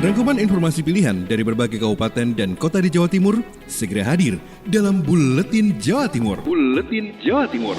Rangkuman informasi pilihan dari berbagai kabupaten dan kota di Jawa Timur segera hadir dalam Buletin Jawa Timur. Buletin Jawa Timur.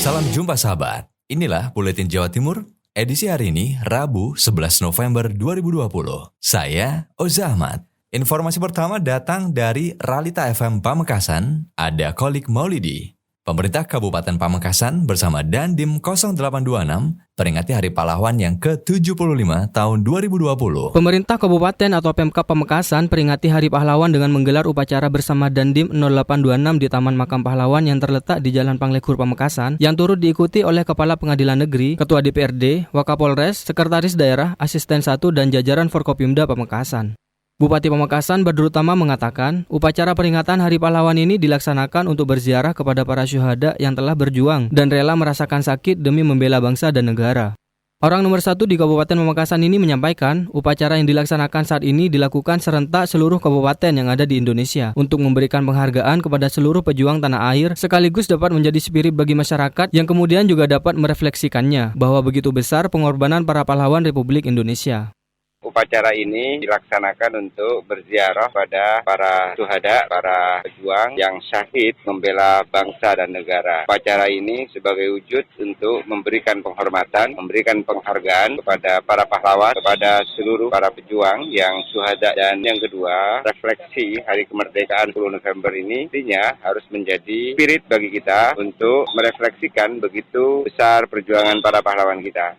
Salam jumpa sahabat. Inilah Buletin Jawa Timur edisi hari ini Rabu 11 November 2020. Saya Oza Ahmad. Informasi pertama datang dari Ralita FM Pamekasan, ada Kholik Maulidi. Pemerintah Kabupaten Pamekasan bersama Dandim 0826 peringati Hari Pahlawan yang ke-75 tahun 2020. Pemerintah Kabupaten atau Pemkab Pamekasan peringati Hari Pahlawan dengan menggelar upacara bersama Dandim 0826 di Taman Makam Pahlawan yang terletak di Jalan Panglekur Pamekasan, yang turut diikuti oleh Kepala Pengadilan Negeri, Ketua DPRD, Wakapolres, Sekretaris Daerah, Asisten 1, dan jajaran Forkopimda Pamekasan. Bupati Pamekasan Badrutama mengatakan, upacara peringatan Hari Pahlawan ini dilaksanakan untuk berziarah kepada para syuhada yang telah berjuang dan rela merasakan sakit demi membela bangsa dan negara. Orang nomor 1 di Kabupaten Pamekasan ini menyampaikan, upacara yang dilaksanakan saat ini dilakukan serentak seluruh kabupaten yang ada di Indonesia untuk memberikan penghargaan kepada seluruh pejuang tanah air, sekaligus dapat menjadi spirit bagi masyarakat yang kemudian juga dapat merefleksikannya bahwa begitu besar pengorbanan para pahlawan Republik Indonesia. Upacara ini dilaksanakan untuk berziarah pada para syuhada, para pejuang yang syahid membela bangsa dan negara. Upacara ini sebagai wujud untuk memberikan penghormatan, memberikan penghargaan kepada para pahlawan, kepada seluruh para pejuang yang syuhada. Dan yang kedua, refleksi Hari Kemerdekaan 10 November ini intinya harus menjadi spirit bagi kita untuk merefleksikan begitu besar perjuangan para pahlawan kita.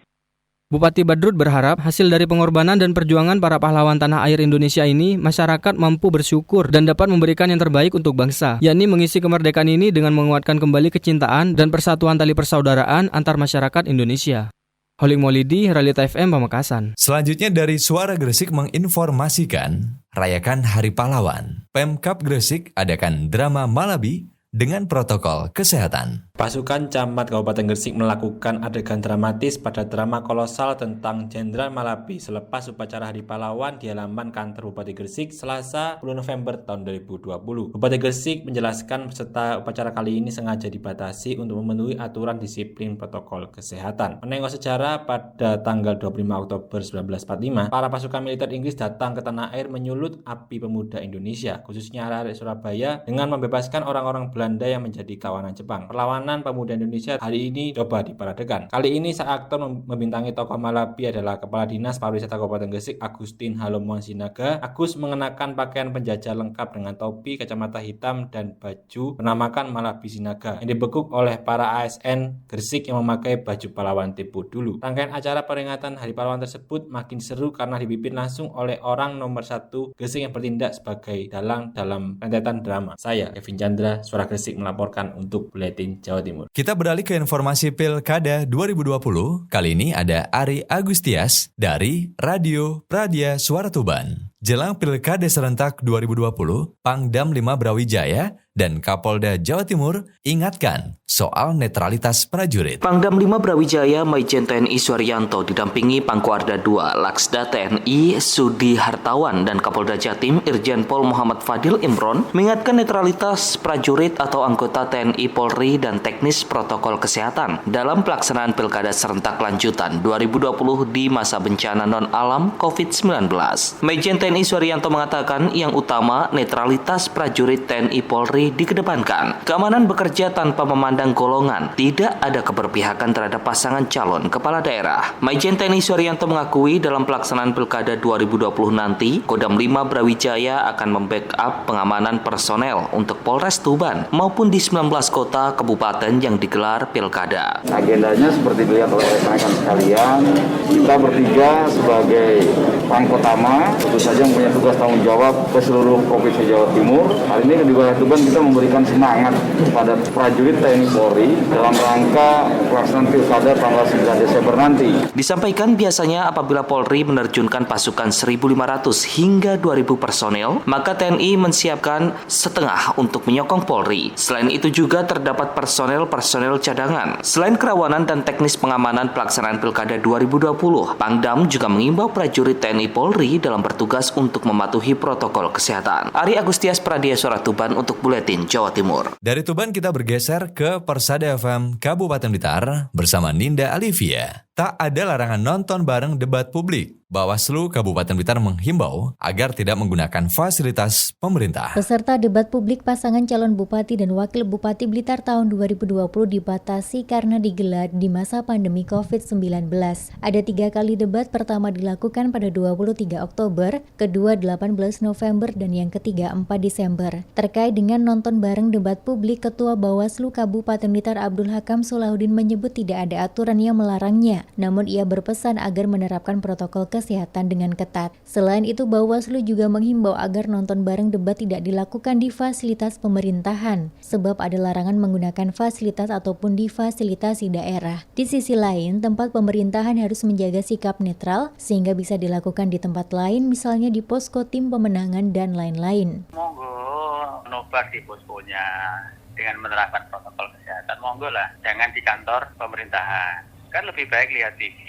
Bupati Badrut berharap hasil dari pengorbanan dan perjuangan para pahlawan tanah air Indonesia ini, masyarakat mampu bersyukur dan dapat memberikan yang terbaik untuk bangsa, yakni mengisi kemerdekaan ini dengan menguatkan kembali kecintaan dan persatuan tali persaudaraan antar masyarakat Indonesia. Kholik Maulidi, Ralita FM Pamekasan. Selanjutnya dari Suara Gresik menginformasikan, rayakan Hari Pahlawan. Pemkab Gresik adakan drama Malabi dengan protokol kesehatan. Pasukan Camat Kabupaten Gresik melakukan adegan dramatis pada drama kolosal tentang Jenderal Malabi selepas upacara Hari Pahlawan di halaman kantor Bupati Gresik Selasa 10 November tahun 2020. Bupati Gresik menjelaskan peserta upacara kali ini sengaja dibatasi untuk memenuhi aturan disiplin protokol kesehatan. Menengok sejarah, pada tanggal 25 Oktober 1945, para pasukan militer Inggris datang ke tanah air menyulut api pemuda Indonesia, khususnya arek Surabaya, dengan membebaskan orang-orang Belanda yang menjadi kawanan Jepang. Perlawanan pemuda Indonesia hari ini coba diparadegan. Kali ini sang aktor membintangi tokoh Malabi adalah Kepala Dinas Pariwisata Kabupaten Gresik Agustin Halomon Sinaga. Agus mengenakan pakaian penjajah lengkap dengan topi, kacamata hitam, dan baju menamakan Malabi Sinaga yang dibekuk oleh para ASN Gresik yang memakai baju pahlawan Tempo dulu. Rangkaian acara peringatan Hari Pahlawan tersebut makin seru karena dipimpin langsung oleh orang nomor 1 Gresik yang bertindak sebagai dalang dalam rentetan drama. Saya, Kevin Chandra, Suara Gresik melaporkan untuk Buletin Jawa Timur. Kita beralih ke informasi Pilkada 2020. Kali ini ada Ari Agustias dari Radio Pradia Suara Tuban. Jelang Pilkada Serentak 2020, Pangdam 5 Brawijaya dan Kapolda Jawa Timur ingatkan soal netralitas prajurit. Pangdam 5 Brawijaya Maijen TNI Suharyanto didampingi Pangkuarda 2 Laksda TNI Sudi Hartawan dan Kapolda Jatim Irjen Pol Muhammad Fadil Imron mengingatkan netralitas prajurit atau anggota TNI Polri dan teknis protokol kesehatan dalam pelaksanaan Pilkada Serentak lanjutan 2020 di masa bencana non-alam COVID-19. Maijen TNI Suharyanto mengatakan yang utama netralitas prajurit TNI Polri dikedepankan. Keamanan bekerja tanpa memandang golongan, tidak ada keberpihakan terhadap pasangan calon kepala daerah. Maijen TNI Suharyanto mengakui dalam pelaksanaan Pilkada 2020 nanti, Kodam 5 Brawijaya akan membackup pengamanan personel untuk Polres Tuban maupun di 19 kota kabupaten yang digelar Pilkada. Agendanya seperti dilihat oleh rekan-rekan sekalian, kita bertiga sebagai pangkotama tentu saja mempunyai tugas tanggung jawab ke seluruh Provinsi Jawa Timur. Hari ini di wilayah Tuban kita memberikan semangat kepada prajurit TNI Polri dalam rangka pelaksanaan Pilkada tanggal 9 Desember nanti. Disampaikan biasanya apabila Polri menerjunkan pasukan 1.500 hingga 2.000 personel, maka TNI menyiapkan setengah untuk menyokong Polri. Selain itu juga terdapat personel cadangan. Selain kerawanan dan teknis pengamanan pelaksanaan Pilkada 2020, Pangdam juga mengimbau prajurit TNI Polri dalam bertugas untuk mematuhi protokol kesehatan. Ari Agustias, Pradia Suara Tuban untuk Buletin Buletin Jawa Timur. Dari Tuban kita bergeser ke Persada FM Kabupaten Blitar bersama Ninda Alivia. Tak ada larangan nonton bareng debat publik. Bawaslu Kabupaten Blitar menghimbau agar tidak menggunakan fasilitas pemerintah. Peserta debat publik pasangan calon bupati dan wakil bupati Blitar tahun 2020 dibatasi karena digelar di masa pandemi COVID-19. Ada 3 kali debat, pertama dilakukan pada 23 Oktober, kedua 18 November, dan yang ketiga 4 Desember. Terkait dengan nonton bareng debat publik, Ketua Bawaslu Kabupaten Blitar Abdul Hakam Solahuddin menyebut tidak ada aturan yang melarangnya, namun ia berpesan agar menerapkan protokol kesehatan dengan ketat. Selain itu, Bawaslu juga menghimbau agar nonton bareng debat tidak dilakukan di fasilitas pemerintahan, sebab ada larangan menggunakan fasilitas ataupun difasilitasi daerah. Di sisi lain, tempat pemerintahan harus menjaga sikap netral sehingga bisa dilakukan di tempat lain, misalnya di posko tim pemenangan dan lain-lain. Monggo nobar di poskonya dengan menerapkan protokol kesehatan. Monggo lah, jangan di kantor pemerintahan. Kan lebih baik lihat TV,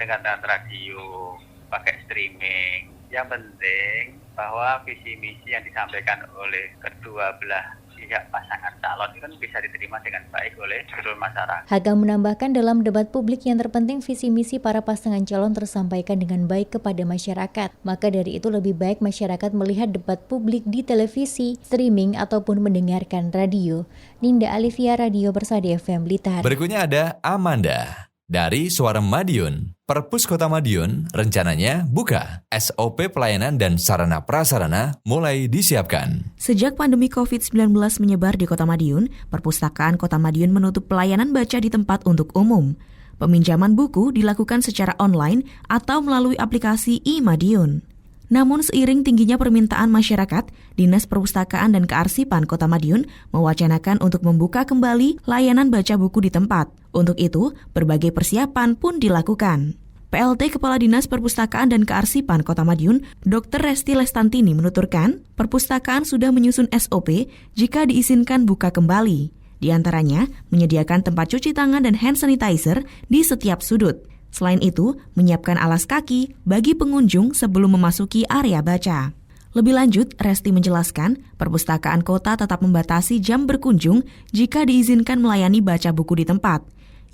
dengarkan radio, pakai streaming. Yang penting bahwa visi misi yang disampaikan oleh kedua belah pihak pasangan calon itu kan bisa diterima dengan baik oleh seluruh masyarakat. Hakam menambahkan dalam debat publik yang terpenting visi misi para pasangan calon tersampaikan dengan baik kepada masyarakat. Maka dari itu lebih baik masyarakat melihat debat publik di televisi, streaming, ataupun mendengarkan radio. Ninda Alivia, Radio Persada FM Blitar. Berikutnya ada Amanda dari Suara Madiun. Perpus Kota Madiun rencananya buka. SOP pelayanan dan sarana prasarana mulai disiapkan. Sejak pandemi COVID-19 menyebar di Kota Madiun, Perpustakaan Kota Madiun menutup pelayanan baca di tempat untuk umum. Peminjaman buku dilakukan secara online atau melalui aplikasi e-Madiun. Namun seiring tingginya permintaan masyarakat, Dinas Perpustakaan dan Kearsipan Kota Madiun mewacanakan untuk membuka kembali layanan baca buku di tempat. Untuk itu, berbagai persiapan pun dilakukan. PLT Kepala Dinas Perpustakaan dan Kearsipan Kota Madiun, Dr. Resti Lestantini menuturkan, perpustakaan sudah menyusun SOP jika diizinkan buka kembali. Di antaranya, menyediakan tempat cuci tangan dan hand sanitizer di setiap sudut. Selain itu, menyiapkan alas kaki bagi pengunjung sebelum memasuki area baca. Lebih lanjut, Resti menjelaskan, perpustakaan kota tetap membatasi jam berkunjung jika diizinkan melayani baca buku di tempat,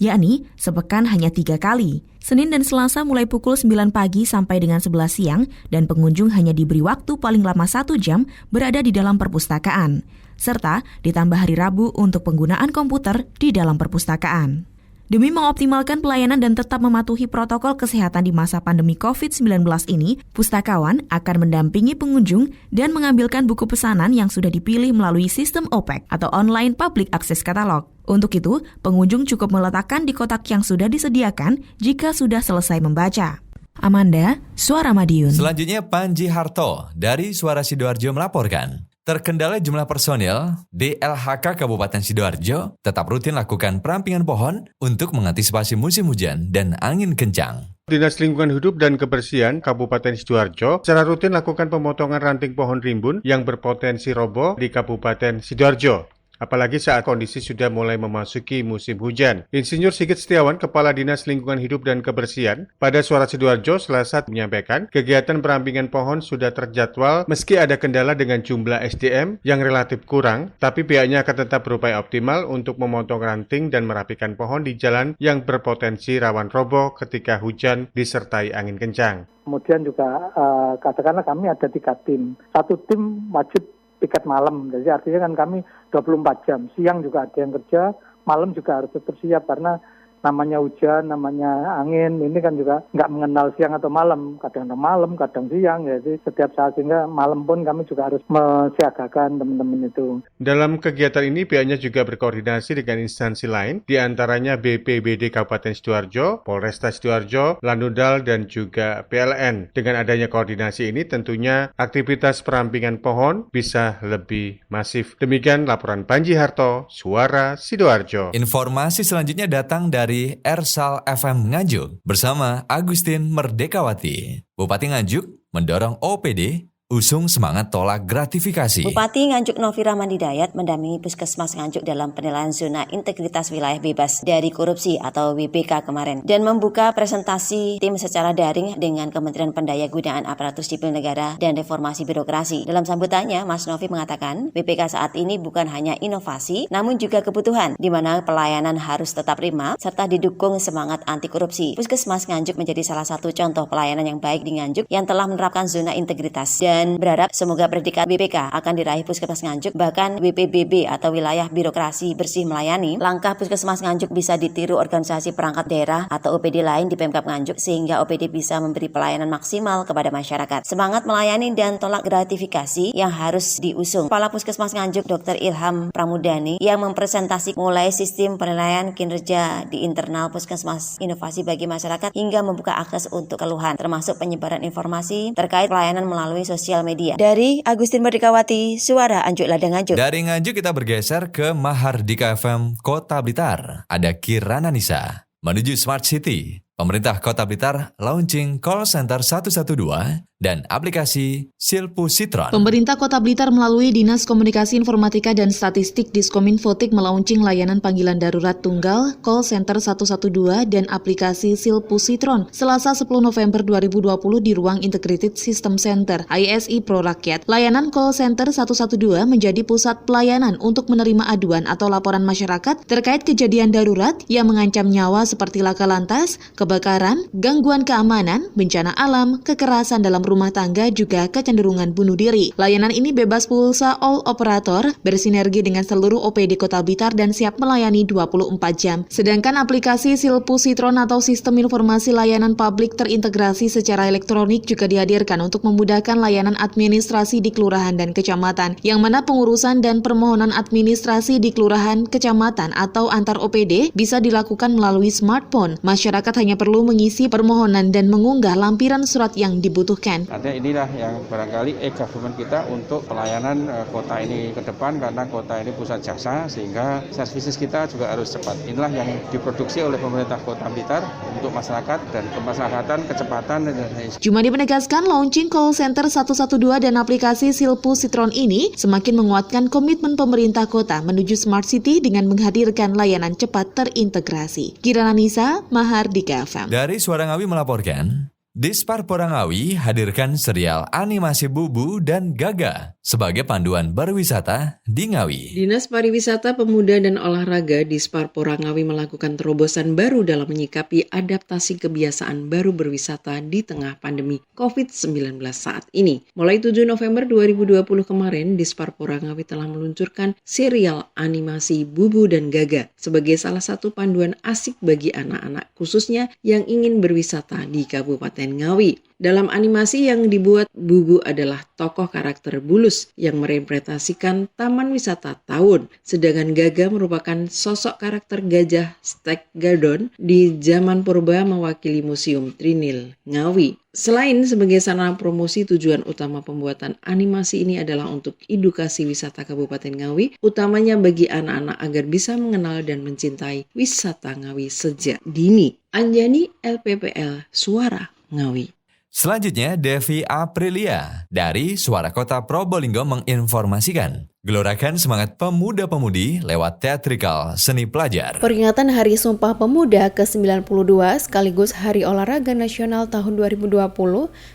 yakni sepekan hanya 3 kali. Senin dan Selasa mulai pukul 9 pagi sampai dengan 11 siang dan pengunjung hanya diberi waktu paling lama 1 jam berada di dalam perpustakaan, serta ditambah hari Rabu untuk penggunaan komputer di dalam perpustakaan. Demi mengoptimalkan pelayanan dan tetap mematuhi protokol kesehatan di masa pandemi COVID-19 ini, pustakawan akan mendampingi pengunjung dan mengambilkan buku pesanan yang sudah dipilih melalui sistem OPEC atau Online Public Access Catalog. Untuk itu, pengunjung cukup meletakkan di kotak yang sudah disediakan jika sudah selesai membaca. Amanda, Suara Madiun. Selanjutnya Panji Harto dari Suara Sidoarjo melaporkan. Terkendala jumlah personil, DLHK Kabupaten Sidoarjo tetap rutin lakukan perampingan pohon untuk mengantisipasi musim hujan dan angin kencang. Dinas Lingkungan Hidup dan Kebersihan Kabupaten Sidoarjo secara rutin lakukan pemotongan ranting pohon rimbun yang berpotensi roboh di Kabupaten Sidoarjo. Apalagi saat kondisi sudah mulai memasuki musim hujan. Insinyur Sigit Setiawan, Kepala Dinas Lingkungan Hidup dan Kebersihan, pada Suara Sidoarjo Selasa menyampaikan, kegiatan perampingan pohon sudah terjadwal meski ada kendala dengan jumlah SDM yang relatif kurang, tapi pihaknya akan tetap berupaya optimal untuk memotong ranting dan merapikan pohon di jalan yang berpotensi rawan roboh ketika hujan disertai angin kencang. Kemudian juga katakanlah kami ada 3 tim. 1 tim wajib piket malam, jadi artinya kan kami 24 jam, siang juga ada yang kerja, malam juga harus tetap siap karena namanya hujan, namanya angin, ini kan juga nggak mengenal siang atau malam, kadang malam, kadang siang, jadi setiap saat sehingga malam pun kami juga harus mensiagakan teman-teman itu. Dalam kegiatan ini pihaknya juga berkoordinasi dengan instansi lain, di antaranya BPBD Kabupaten Sidoarjo, Polresta Sidoarjo, Lanudal, dan juga PLN. Dengan adanya koordinasi ini tentunya aktivitas perampingan pohon bisa lebih masif. Demikian laporan Panji Harto, Suara Sidoarjo. Informasi selanjutnya datang dari Ersal FM Nganjuk bersama Agustin Merdekawati. Bupati Nganjuk mendorong OPD usung semangat tolak gratifikasi. Bupati Nganjuk Novi Rahman Hidayat mendampingi Puskesmas Nganjuk dalam penilaian zona integritas wilayah bebas dari korupsi atau WBK kemarin dan membuka presentasi tim secara daring dengan Kementerian Pendayagunaan Aparatur Sipil Negara dan Reformasi Birokrasi. Dalam sambutannya, Mas Novi mengatakan WBK saat ini bukan hanya inovasi namun juga kebutuhan di mana pelayanan harus tetap prima serta didukung semangat anti korupsi. Puskesmas Nganjuk menjadi salah satu contoh pelayanan yang baik di Nganjuk yang telah menerapkan zona integritas dan berharap semoga predikat WPK akan diraih Puskesmas Nganjuk, bahkan WPBB atau wilayah birokrasi bersih melayani. Langkah Puskesmas Nganjuk bisa ditiru organisasi perangkat daerah atau OPD lain di Pemkab Nganjuk sehingga OPD bisa memberi pelayanan maksimal kepada masyarakat. Semangat melayani dan tolak gratifikasi yang harus diusung. Kepala Puskesmas Nganjuk Dr. Ilham Pramudani yang mempresentasi mulai sistem penilaian kinerja di internal Puskesmas, inovasi bagi masyarakat hingga membuka akses untuk keluhan termasuk penyebaran informasi terkait pelayanan melalui sosial media. Dari Agustin Merdekawati, Suara Anjuk Ladang Nganjuk. Dari Nganjuk kita bergeser ke Mahardika FM Kota Blitar. Ada Kirana Nisa. Menuju Smart City, pemerintah Kota Blitar launching call center 112 dan aplikasi Silpu Citron. Pemerintah Kota Blitar melalui Dinas Komunikasi Informatika dan Statistik Diskominfotik melaunching layanan panggilan darurat tunggal call center 112 dan aplikasi Silpu Citron Selasa 10 November 2020 di ruang Integrated System Center ISI Pro Rakyat. Layanan call center 112 menjadi pusat pelayanan untuk menerima aduan atau laporan masyarakat terkait kejadian darurat yang mengancam nyawa seperti laka lantas, kebakaran, gangguan keamanan, bencana alam, kekerasan dalam rumah tangga, juga kecenderungan bunuh diri. Layanan ini bebas pulsa all operator, bersinergi dengan seluruh OPD Kota Blitar dan siap melayani 24 jam. Sedangkan aplikasi Silpu Citron atau Sistem Informasi Layanan Publik terintegrasi secara elektronik juga dihadirkan untuk memudahkan layanan administrasi di kelurahan dan kecamatan, yang mana pengurusan dan permohonan administrasi di kelurahan, kecamatan, atau antar OPD bisa dilakukan melalui smartphone. Masyarakat hanya perlu mengisi permohonan dan mengunggah lampiran surat yang dibutuhkan. Artinya inilah yang barangkali e-government kita untuk pelayanan kota ini ke depan, karena kota ini pusat jasa sehingga services kita juga harus cepat. Inilah yang diproduksi oleh pemerintah Kota Blitar untuk masyarakat dan kemaslahatan, kecepatan dan lain-lain. Jumadi menegaskan launching call center 112 dan aplikasi Silpu Citron ini semakin menguatkan komitmen pemerintah kota menuju Smart City dengan menghadirkan layanan cepat terintegrasi. Kirana Nisa, Mahardika FM. Dari Suara Ngawi melaporkan, Disparpora Ngawi hadirkan serial animasi Bubu dan Gaga sebagai panduan berwisata di Ngawi. Dinas Pariwisata, Pemuda dan Olahraga Disparpora Ngawi melakukan terobosan baru dalam menyikapi adaptasi kebiasaan baru berwisata di tengah pandemi COVID-19 saat ini. Mulai 7 November 2020 kemarin, Disparpora Ngawi telah meluncurkan serial animasi Bubu dan Gaga sebagai salah satu panduan asik bagi anak-anak, khususnya yang ingin berwisata di Kabupaten Ngawi. Dalam animasi yang dibuat, Bubu adalah tokoh karakter bulus yang merepretasikan Taman Wisata Tawun, sedangkan Gaga merupakan sosok karakter gajah Stek Gardon di zaman purba mewakili Museum Trinil Ngawi. Selain sebagai sarana promosi, tujuan utama pembuatan animasi ini adalah untuk edukasi wisata Kabupaten Ngawi, utamanya bagi anak-anak agar bisa mengenal dan mencintai wisata Ngawi sejak dini. Anjani, LPPL, Suara Ngawi. Selanjutnya, Devi Aprilia dari Suara Kota Probolinggo menginformasikan gelorakan semangat pemuda-pemudi lewat teatrikal seni pelajar. Peringatan Hari Sumpah Pemuda ke-92 sekaligus Hari Olahraga Nasional tahun 2020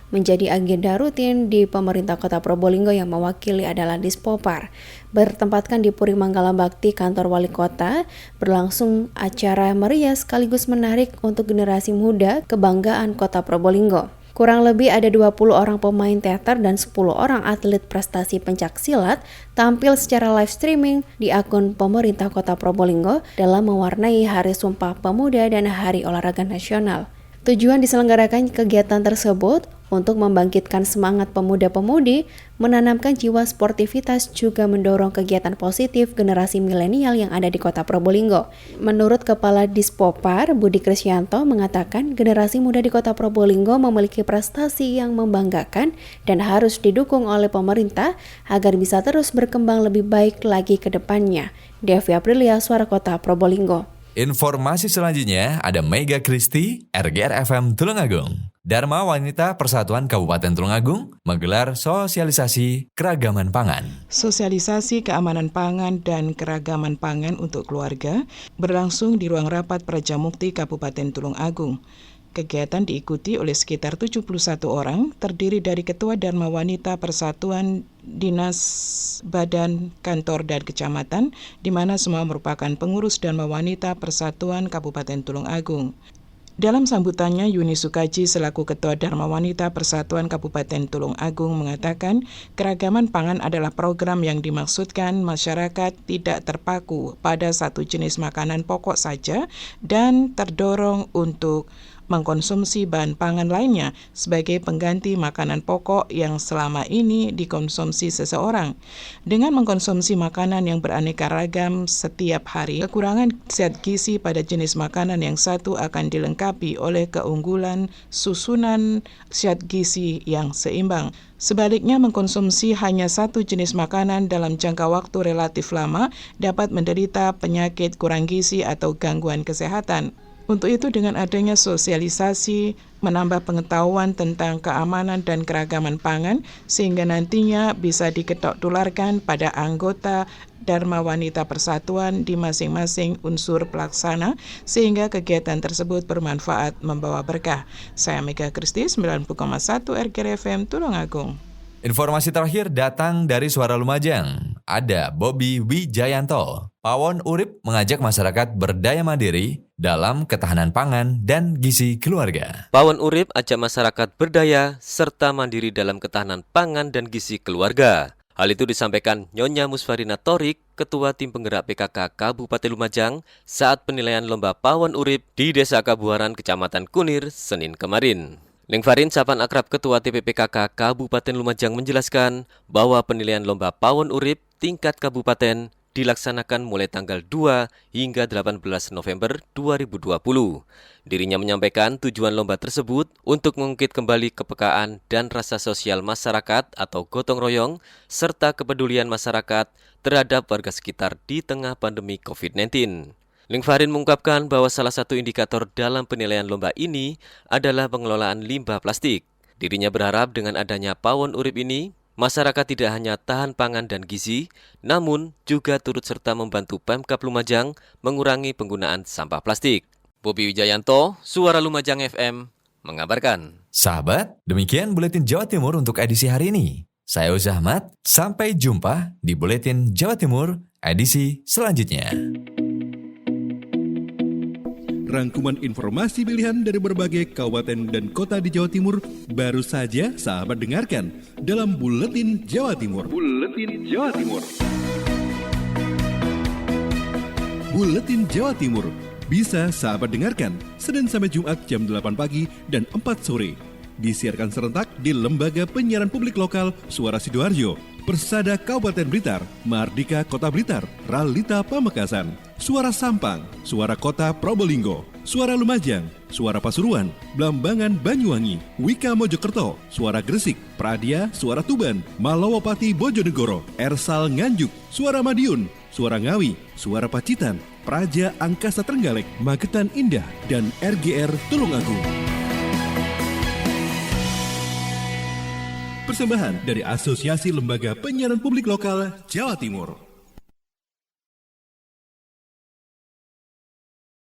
menjadi agenda rutin di pemerintah Kota Probolinggo yang mewakili adalah Dispopar. Bertempatkan di Puri Manggala Bakti, kantor wali kota, berlangsung acara meriah sekaligus menarik untuk generasi muda kebanggaan Kota Probolinggo. Kurang lebih ada 20 orang pemain teater dan 10 orang atlet prestasi pencaksilat tampil secara live streaming di akun pemerintah Kota Probolinggo dalam mewarnai Hari Sumpah Pemuda dan Hari Olahraga Nasional. Tujuan diselenggarakan kegiatan tersebut untuk membangkitkan semangat pemuda-pemudi, menanamkan jiwa sportivitas, juga mendorong kegiatan positif generasi milenial yang ada di Kota Probolinggo. Menurut Kepala Dispopar, Budi Krisyanto mengatakan generasi muda di Kota Probolinggo memiliki prestasi yang membanggakan dan harus didukung oleh pemerintah agar bisa terus berkembang lebih baik lagi ke depannya. Devi Aprilia, Suara Kota Probolinggo. Informasi selanjutnya ada Mega Kristi, RGR FM Tulungagung. Dharma Wanita Persatuan Kabupaten Tulungagung menggelar sosialisasi keragaman pangan. Sosialisasi keamanan pangan dan keragaman pangan untuk keluarga berlangsung di ruang rapat Prajamukti Kabupaten Tulungagung. Kegiatan diikuti oleh sekitar 71 orang, terdiri dari Ketua Dharma Wanita Persatuan, Dinas, Badan, Kantor, dan Kecamatan, di mana semua merupakan pengurus Dharma Wanita Persatuan Kabupaten Tulungagung. Dalam sambutannya, Yuni Sukaji selaku Ketua Dharma Wanita Persatuan Kabupaten Tulungagung mengatakan, keragaman pangan adalah program yang dimaksudkan masyarakat tidak terpaku pada satu jenis makanan pokok saja dan terdorong untuk mengkonsumsi bahan pangan lainnya sebagai pengganti makanan pokok yang selama ini dikonsumsi seseorang. Dengan mengkonsumsi makanan yang beraneka ragam setiap hari, kekurangan zat gizi pada jenis makanan yang satu akan dilengkapi oleh keunggulan susunan zat gizi yang seimbang. Sebaliknya, mengkonsumsi hanya satu jenis makanan dalam jangka waktu relatif lama dapat menderita penyakit kurang gizi atau gangguan kesehatan. Untuk itu, dengan adanya sosialisasi, menambah pengetahuan tentang keamanan dan keragaman pangan, sehingga nantinya bisa diketok-tularkan pada anggota Dharma Wanita Persatuan di masing-masing unsur pelaksana, sehingga kegiatan tersebut bermanfaat membawa berkah. Saya Mega Kristi, 90,1 RGR FM Tulungagung. Informasi terakhir datang dari Suara Lumajang. Ada Bobby Wijayanto. Pawon Urip mengajak masyarakat berdaya mandiri dalam ketahanan pangan dan gizi keluarga. Pawon Urip ajak masyarakat berdaya serta mandiri dalam ketahanan pangan dan gizi keluarga. Hal itu disampaikan Nyonya Musfarina Torik, Ketua Tim Penggerak PKK Kabupaten Lumajang saat penilaian lomba Pawon Urip di Desa Kabuaran, Kecamatan Kunir, Senin kemarin. Lingfarin Sapan Akrab Ketua TPPKK Kabupaten Lumajang menjelaskan bahwa penilaian lomba Pawon Urip tingkat kabupaten dilaksanakan mulai tanggal 2 hingga 18 November 2020. Dirinya menyampaikan tujuan lomba tersebut untuk mengungkit kembali kepekaan dan rasa sosial masyarakat atau gotong royong, serta kepedulian masyarakat terhadap warga sekitar di tengah pandemi COVID-19. Lingfarin mengungkapkan bahwa salah satu indikator dalam penilaian lomba ini adalah pengelolaan limbah plastik. Dirinya berharap dengan adanya Pawon Urip ini, masyarakat tidak hanya tahan pangan dan gizi, namun juga turut serta membantu Pemkab Lumajang mengurangi penggunaan sampah plastik. Bobby Wijayanto, Suara Lumajang FM, mengabarkan. Sahabat, demikian Buletin Jawa Timur untuk edisi hari ini. Saya Uzahmat, sampai jumpa di Buletin Jawa Timur edisi selanjutnya. Rangkuman informasi pilihan dari berbagai kabupaten dan kota di Jawa Timur baru saja sahabat dengarkan dalam Buletin Jawa Timur. Buletin Jawa Timur. Buletin Jawa Timur bisa sahabat dengarkan Senin sampai Jumat jam 8 pagi dan 4 sore. Disiarkan serentak di Lembaga Penyiaran Publik Lokal Suara Sidoarjo, Persada Kabupaten Blitar, Mardika Kota Blitar, Ralita Pamekasan, Suara Sampang, Suara Kota Probolinggo, Suara Lumajang, Suara Pasuruan, Blambangan Banyuwangi, Wika Mojokerto, Suara Gresik, Pradia, Suara Tuban, Malawapati Bojonegoro, Ersal Nganjuk, Suara Madiun, Suara Ngawi, Suara Pacitan, Praja Angkasa Trenggalek, Magetan Indah, dan RGR Tulungagung. Persembahan dari Asosiasi Lembaga Penyiaran Publik Lokal Jawa Timur.